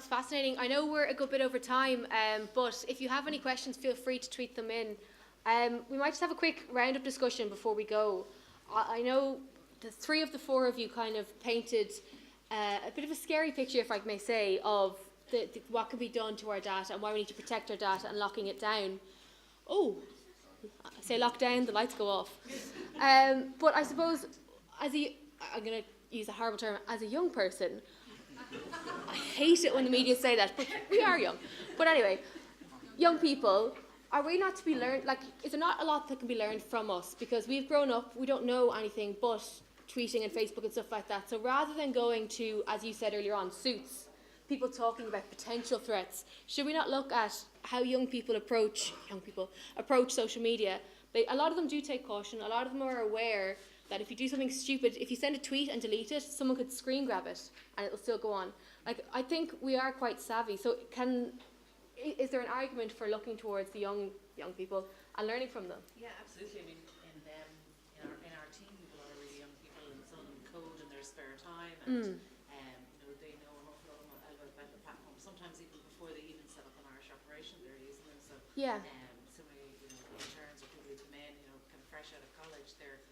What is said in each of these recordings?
was fascinating. I know we're a good bit over time, but if you have any questions, feel free to tweet them in. We might just have a quick round-up discussion before we go. I know the three of the four of you kind of painted a bit of a scary picture, if I may say, of what can be done to our data and why we need to protect our data and locking it down. Oh, I say lock down, the lights go off. But I suppose, I'm going to use a horrible term, as a young person, I hate it when the media say that, but we are young. But anyway, young people, are we not to be learned, like, is there not a lot that can be learned from us? Because we've grown up, we don't know anything but tweeting and Facebook and stuff like that. So rather than going to, as you said earlier on, suits, people talking about potential threats, should we not look at how young people approach social media? A lot of them do take caution. A lot of them are aware that if you do something stupid, if you send a tweet and delete it, someone could screen grab it and it'll still go on. Like, I think we are quite savvy. So is there an argument for looking towards the young people and learning from them? Yeah, absolutely. I mean, in our team, we've a lot of really young people, and some of them code in their spare time, and they know an awful lot about the platform. Sometimes even before they even set up an Irish operation, they're using them. So yeah. So many interns or people who come in, kind of fresh out of college, they're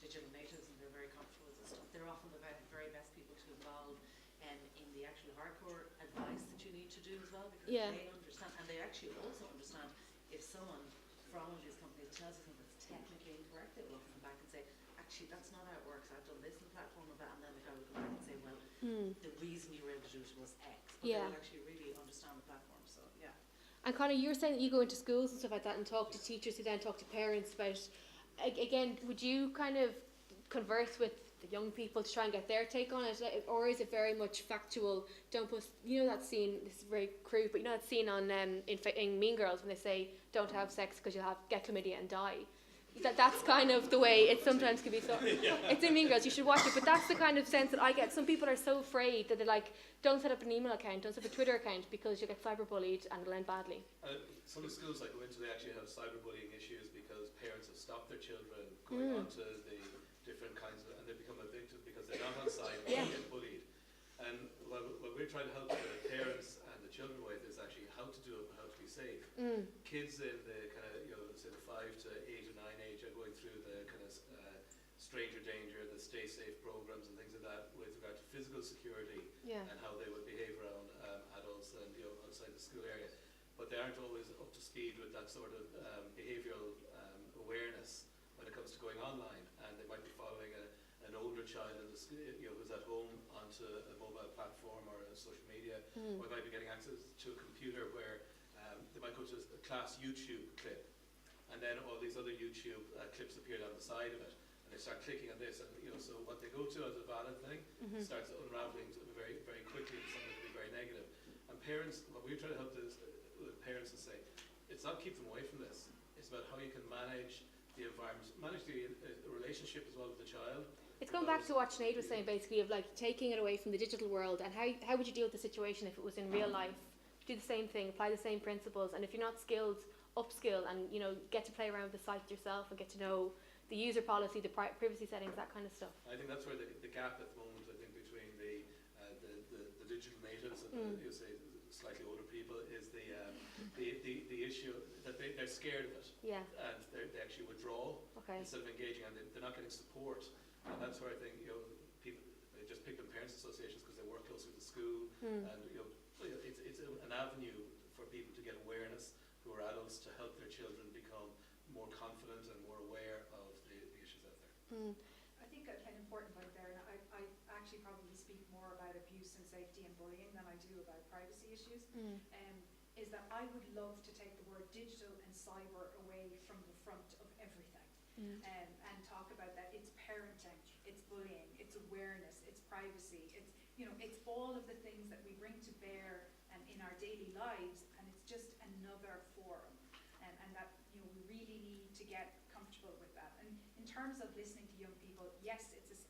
digital natives and they're very comfortable with this stuff. They're often the very best people to involve in the actual hardcore advice that you need to do as well, because they understand, and they actually also understand if someone from one of these companies tells you something that's technically incorrect, they will come back and say, actually, that's not how it works. I've done this in the platform of that, and then the guy will come back and say, well, the reason you were able to do it was X. But they will actually really understand the platform. So yeah. And Conor, you were saying that you go into schools and stuff like that and talk to teachers who then talk to parents about. Again, would you kind of converse with the young people to try and get their take on it, or is it very much factual? Don't post. That scene. This is very crude, but that scene on in Mean Girls when they say don't have sex because you'll get chlamydia and die. That's kind of the way it sometimes can be. So it's in Mean Girls. You should watch it. But that's the kind of sense that I get. Some people are so afraid that they're like, don't set up an email account, don't set up a Twitter account because you'll get cyberbullied and it'll end badly. Some of the schools I go into, they actually have cyberbullying issues because parents have stopped their children going onto the different kinds of, and they become a victim because they're not on site and they get bullied. And what we're trying to help the parents and the children with is actually how to do it and how to be safe. Kids in the kind of, say the 5 to 8 or 9 age are going through the kind of stranger danger, the stay safe programs and things like that with regard to physical security and how they would behave around adults and outside the school area. But they aren't always up to speed with that sort of behavioural awareness when it comes to going online, and they might be following an older child in the school, who's at home onto a mobile platform or a social media, or they might be getting access to a computer where they might go to a class YouTube clip, and then all these other YouTube clips appear down the side of it, and they start clicking on this, and so what they go to as a valid thing starts unraveling very, very quickly to something that can be very negative. And parents, what we're trying to help with parents is say, it's not keep them away from this. It's about how you can manage the environment, manage the relationship as well with the child. It's going back to what Sinead was saying, basically, of like taking it away from the digital world, and how would you deal with the situation if it was in real life? Do the same thing, apply the same principles, and if you're not skilled, upskill and get to play around with the site yourself and get to know the user policy, the privacy settings, that kind of stuff. I think that's where the gap at the moment, I think, between the digital natives and the, say, slightly older people is the issue that they're scared of it, and they actually withdraw instead of engaging, and they're not getting support. And that's where I think people, they just pick up parents associations because they work closer to school, and it's an avenue for people to get awareness who are adults to help their children become more confident and more aware of the issues out there. I think an important point there, and I actually probably speak more about abuse and safety and bullying than I do about privacy issues, is that I would love to take the word digital and cyber away from the front of everything, and talk about that it's parenting, it's bullying, it's awareness, it's privacy, it's all of the things that we bring to bear in our daily lives, and it's just another forum, and that we really need to get comfortable with that. And in terms of listening to young people, yes, it's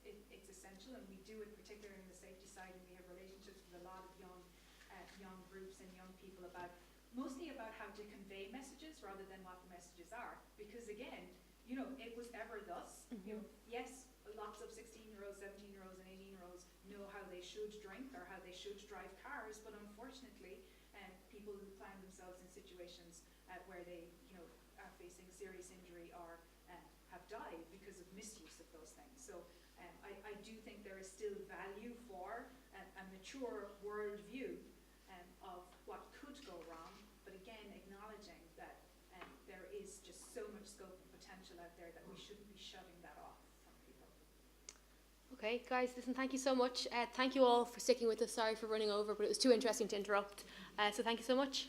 essential, and we do it particularly in the safety side, and we have relationships with a lot of young groups and young people mostly about how to convey messages rather than what the messages are, because again, it was ever thus. Yes, lots of 16-year-olds, 17-year-olds and 18-year-olds know how they should drink or how they should drive cars, but unfortunately, people who find themselves in situations where they, are facing serious injury or have died because of misuse of those things. So I do think there is still value for a mature worldview of what could go wrong, but again, acknowledging that there is just so much scope and potential out there that we shouldn't be shutting that off from people. Okay, guys, listen, thank you so much. Thank you all for sticking with us. Sorry for running over, but it was too interesting to interrupt. So thank you so much.